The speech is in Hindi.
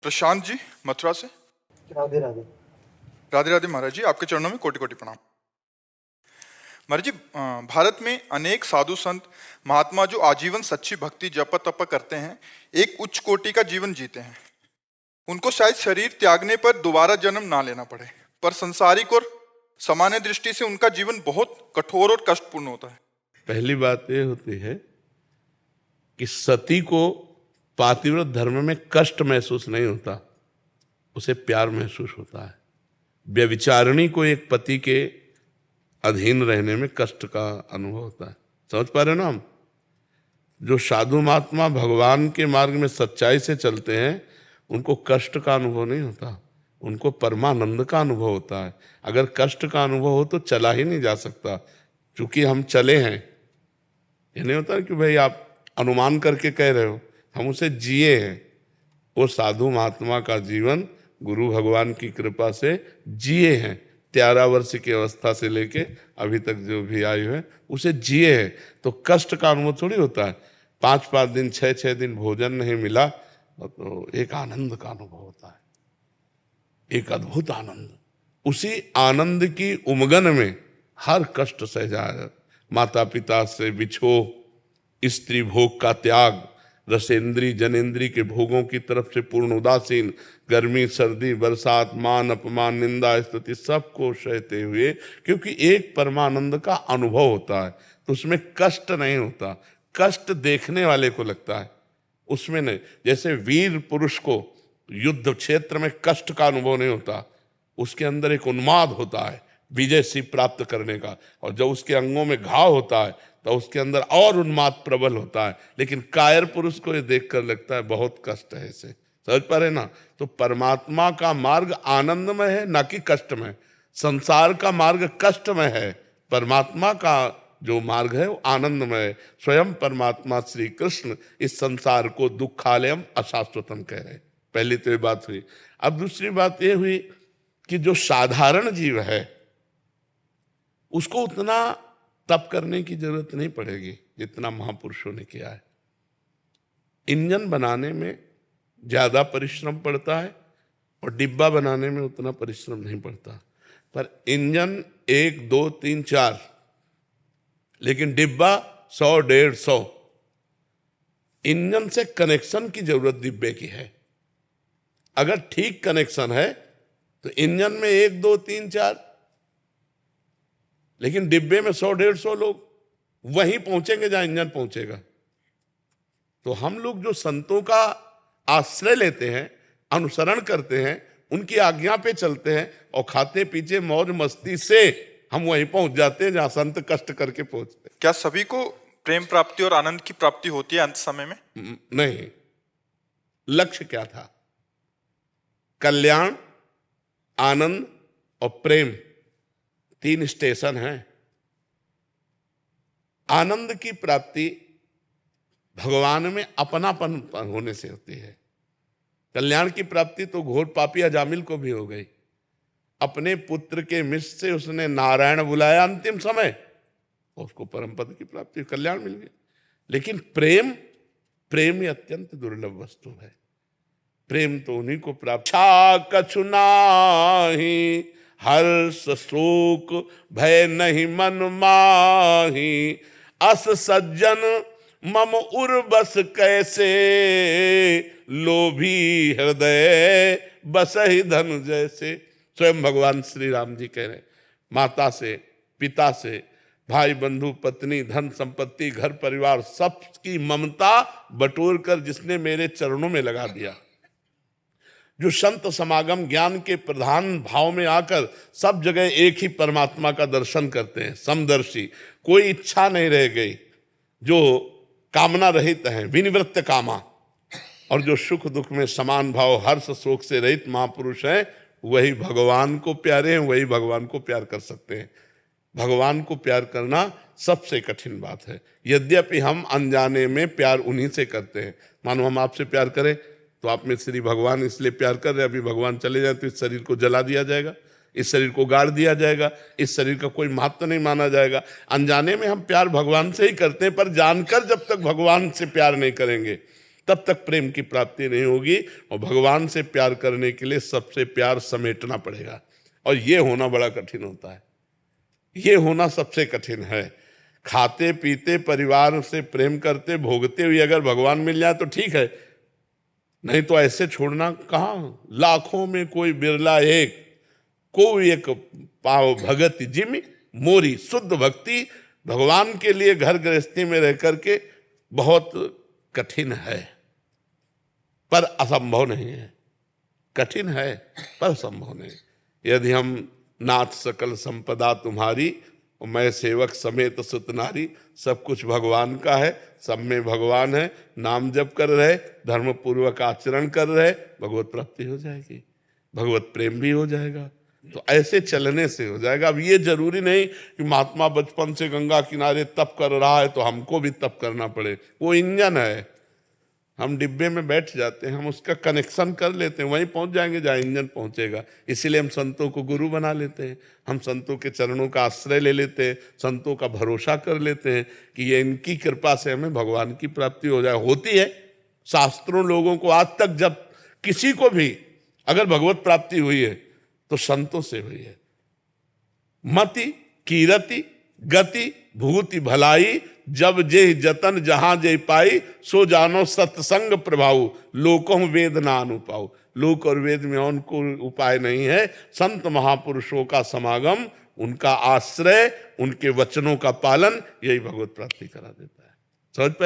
प्रशांत जी, मथुरा से। राधे राधे। राधे राधे महाराज जी, आपके चरणों में कोटि कोटि प्रणाम। महाराज जी, भारत में अनेक साधु संत महात्मा जो आजीवन सच्ची भक्ति जप तप करते हैं, एक उच्च कोटि का जीवन जीते हैं। उनको शायद शरीर त्यागने पर दोबारा जन्म ना लेना पड़े, पर संसारिक और सामान्य दृष्टि से उनका जीवन बहुत कठोर और कष्टपूर्ण होता है। पहली बात यह होती है कि सती को पातिव्रत धर्म में कष्ट महसूस नहीं होता, उसे प्यार महसूस होता है। व्यभिचारिणी को एक पति के अधीन रहने में कष्ट का अनुभव होता है। समझ पा रहे ना हम? जो साधु महात्मा भगवान के मार्ग में सच्चाई से चलते हैं उनको कष्ट का अनुभव नहीं होता, उनको परमानंद का अनुभव होता है। अगर कष्ट का अनुभव हो तो चला ही नहीं जा सकता, क्योंकि हम चले हैं। ये नहीं होता कि भाई आप अनुमान करके कह रहे हो, हम उसे जिए हैं। वो साधु महात्मा का जीवन गुरु भगवान की कृपा से जिए हैं। 13 वर्ष की अवस्था से लेके अभी तक जो भी आयु है उसे जिए हैं, तो कष्ट का अनुभव थोड़ी होता है। 5-5 दिन 6-6 दिन भोजन नहीं मिला तो एक आनंद का अनुभव होता है, एक अद्भुत आनंद। उसी आनंद की उमगन में हर कष्ट सह जाए। माता पिता से बिछो, स्त्री भोग का त्याग, रसेंद्री जनेंद्री के भोगों की तरफ से पूर्ण उदासीन, गर्मी सर्दी बरसात मान अपमान निंदा स्तुति सबको सहते हुए, क्योंकि एक परमानंद का अनुभव होता है तो उसमें कष्ट नहीं होता। कष्ट देखने वाले को लगता है, उसमें नहीं। जैसे वीर पुरुष को युद्ध क्षेत्र में कष्ट का अनुभव नहीं होता, उसके अंदर एक उन्माद होता है विजय सिंह प्राप्त करने का, और जब उसके अंगों में घाव होता है तो उसके अंदर और उन्माद प्रबल होता है। लेकिन कायर पुरुष को ये देखकर लगता है बहुत कष्ट है इसे। समझ पा रहे ना? तो परमात्मा का मार्ग आनंदमय है, ना कि कष्टमय। संसार का मार्ग कष्टमय है, परमात्मा का जो मार्ग है वो आनंदमय है। स्वयं परमात्मा श्री कृष्ण इस संसार को दुखालयम अशाश्वतम कह रहे हैं। पहली तो ये बात हुई। अब दूसरी बात ये हुई कि जो साधारण जीव है उसको उतना तप करने की जरूरत नहीं पड़ेगी जितना महापुरुषों ने किया है। इंजन बनाने में ज्यादा परिश्रम पड़ता है और डिब्बा बनाने में उतना परिश्रम नहीं पड़ता। पर इंजन 1 2 3 4, लेकिन डिब्बा 100-150। इंजन से कनेक्शन की जरूरत डिब्बे की है। अगर ठीक कनेक्शन है तो इंजन में 1 2 3 4, लेकिन डिब्बे में 100-150 लोग वहीं पहुंचेंगे जहां इंजन पहुंचेगा। तो हम लोग जो संतों का आश्रय लेते हैं, अनुसरण करते हैं, उनकी आज्ञा पे चलते हैं और खाते पीछे मौज मस्ती से हम वहीं पहुंच जाते हैं जहां संत कष्ट करके पहुंचते हैं। क्या सभी को प्रेम प्राप्ति और आनंद की प्राप्ति होती है अंत समय में? नहीं। लक्ष्य क्या था? कल्याण, आनंद और प्रेम, 3 स्टेशन हैं। आनंद की प्राप्ति भगवान में अपनापन होने से होती है। कल्याण की प्राप्ति तो घोर पापी अजामिल को भी हो गई। अपने पुत्र के मिश से उसने नारायण बुलाया अंतिम समय, उसको परम पद की प्राप्ति, कल्याण मिल गया। लेकिन प्रेम ये अत्यंत दुर्लभ वस्तु है। प्रेम तो उन्हीं को प्राप्त। छा कछु नाही हर्ष शोक भय नहीं मन माही, अस सज्जन मम उर्बस कैसे, लोभी हृदय बसहि धन जैसे। स्वयं भगवान श्री राम जी कह रहे, माता से, पिता से, भाई बंधु पत्नी धन संपत्ति घर परिवार सबकी ममता बटोर कर जिसने मेरे चरणों में लगा दिया, जो संत समागम ज्ञान के प्रधान भाव में आकर सब जगह एक ही परमात्मा का दर्शन करते हैं, समदर्शी, कोई इच्छा नहीं रह गई, जो कामना रहित हैं, विनिवृत्त कामा, और जो सुख दुख में समान भाव हर्ष शोक से रहित महापुरुष हैं, वही भगवान को प्यारे हैं, वही भगवान को प्यार कर सकते हैं। भगवान को प्यार करना सबसे कठिन बात है। यद्यपि हम अनजाने में प्यार उन्हीं से करते हैं। मानो हम आपसे प्यार करें तो आप में श्री भगवान इसलिए प्यार कर रहे हैं, अभी भगवान चले जाए तो इस शरीर को जला दिया जाएगा, इस शरीर को गाड़ दिया जाएगा, इस शरीर का कोई महत्व नहीं माना जाएगा। अनजाने में हम प्यार भगवान से ही करते हैं, पर जानकर जब तक भगवान से प्यार नहीं करेंगे तब तक प्रेम की प्राप्ति नहीं होगी। और भगवान से प्यार करने के लिए सबसे प्यार समेटना पड़ेगा, और ये होना बड़ा कठिन होता है। ये होना सबसे कठिन है। खाते पीते परिवार से प्रेम करते भोगते हुए अगर भगवान मिल जाए तो ठीक है, नहीं तो ऐसे छोड़ना कहाँ। लाखों में कोई बिरला एक, कोई एक पाव भगत जिमि मोरी। शुद्ध भक्ति भगवान के लिए घर गृहस्थी में रह करके बहुत कठिन है, पर असंभव नहीं है। कठिन है पर संभव नहीं। यदि हम नाथ सकल संपदा तुम्हारी और मैं सेवक समेत सुत नारी, सब कुछ भगवान का है, सब में भगवान है, नाम जप कर रहे, धर्म पूर्वक आचरण कर रहे, भगवत प्राप्ति हो जाएगी, भगवत प्रेम भी हो जाएगा। तो ऐसे चलने से हो जाएगा। अब ये जरूरी नहीं कि महात्मा बचपन से गंगा किनारे तप कर रहा है तो हमको भी तप करना पड़े। वो इंजन है, हम डिब्बे में बैठ जाते हैं, हम उसका कनेक्शन कर लेते हैं, वहीं पहुंच जाएंगे जहाँ इंजन पहुंचेगा। इसीलिए हम संतों को गुरु बना लेते हैं, हम संतों के चरणों का आश्रय ले लेते हैं, संतों का भरोसा कर लेते हैं कि ये इनकी कृपा से हमें भगवान की प्राप्ति हो जाए। होती है। शास्त्रों लोगों को आज तक जब किसी को भी अगर भगवत प्राप्ति हुई है तो संतों से हुई है। मति कीरति गति भूति भलाई, जब जे जतन जहां जे पाई, सो जानो सत्संग प्रभाव, लोकों वेद ना अनुपाऊ। लोक और वेद में उनको उपाय नहीं है। संत महापुरुषों का समागम, उनका आश्रय, उनके वचनों का पालन, यही भगवत प्राप्ति करा देता है। समझ पाए?